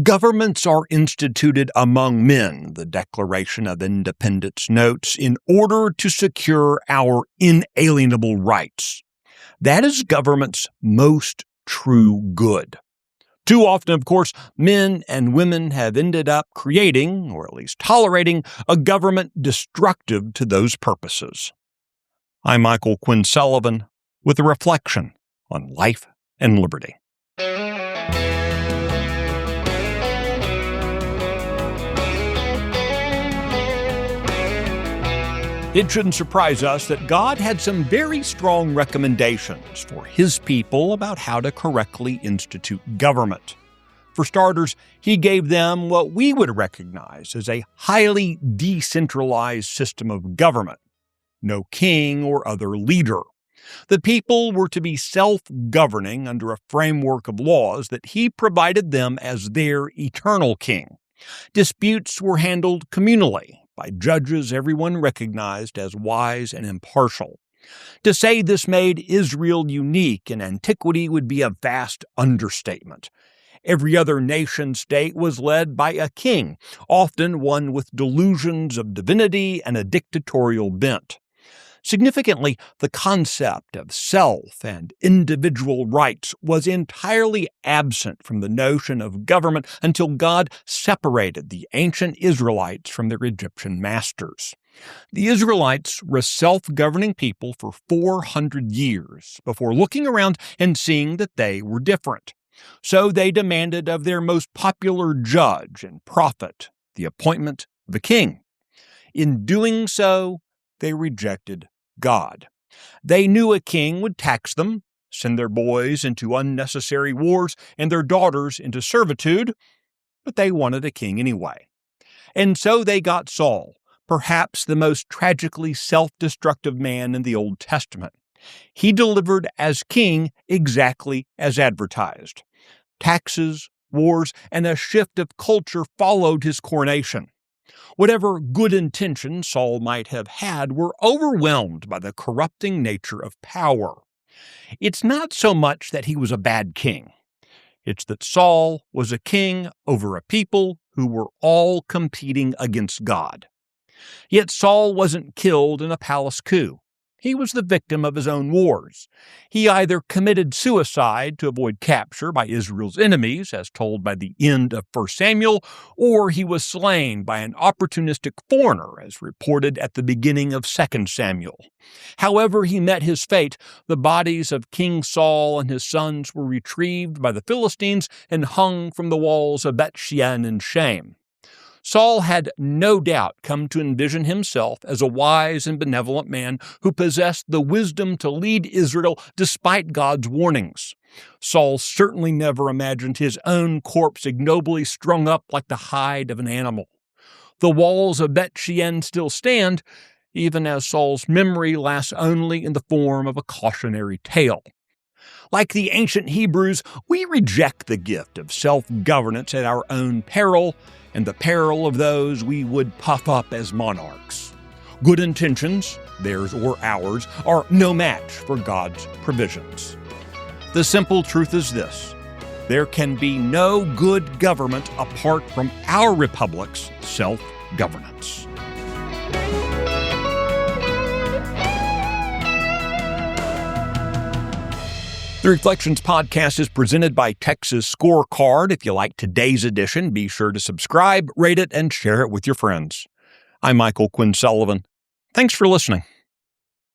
Governments are instituted among men, the Declaration of Independence notes, in order to secure our inalienable rights. That is government's most true good. Too often, of course, men and women have ended up creating, or at least tolerating, a government destructive to those purposes. I'm Michael Quinn Sullivan with a reflection on life and liberty. It shouldn't surprise us that God had some very strong recommendations for His people about how to correctly institute government. For starters, He gave them what we would recognize as a highly decentralized system of government. No king or other leader. The people were to be self-governing under a framework of laws that He provided them as their eternal king. Disputes were handled communally, by judges everyone recognized as wise and impartial. To say this made Israel unique in antiquity would be a vast understatement. Every other nation-state was led by a king, often one with delusions of divinity and a dictatorial bent. Significantly, the concept of self and individual rights was entirely absent from the notion of government until God separated the ancient Israelites from their Egyptian masters. The Israelites were a self-governing people for 400 years before looking around and seeing that they were different. So they demanded of their most popular judge and prophet the appointment of a king. In doing so, they rejected God. They knew a king would tax them, send their boys into unnecessary wars and their daughters into servitude, but they wanted a king anyway. And so they got Saul, perhaps the most tragically self-destructive man in the Old Testament. He delivered as king exactly as advertised. Taxes, wars, and a shift of culture followed his coronation. Whatever good intentions Saul might have had were overwhelmed by the corrupting nature of power. It's not so much that he was a bad king. It's that Saul was a king over a people who were all competing against God. Yet Saul wasn't killed in a palace coup. He was the victim of his own wars. He either committed suicide to avoid capture by Israel's enemies, as told by the end of 1 Samuel, or he was slain by an opportunistic foreigner, as reported at the beginning of 2 Samuel. However he met his fate, the bodies of King Saul and his sons were retrieved by the Philistines and hung from the walls of Bet-shean in shame. Saul had no doubt come to envision himself as a wise and benevolent man who possessed the wisdom to lead Israel despite God's warnings. Saul certainly never imagined his own corpse ignobly strung up like the hide of an animal. The walls of Bet-shean still stand, even as Saul's memory lasts only in the form of a cautionary tale. Like the ancient Hebrews, we reject the gift of self-governance at our own peril and the peril of those we would puff up as monarchs. Good intentions, theirs or ours, are no match for God's provisions. The simple truth is this: there can be no good government apart from our republic's self-governance. The Reflections podcast is presented by Texas Scorecard. If you like today's edition, be sure to subscribe, rate it, and share it with your friends. I'm Michael Quinn Sullivan. Thanks for listening.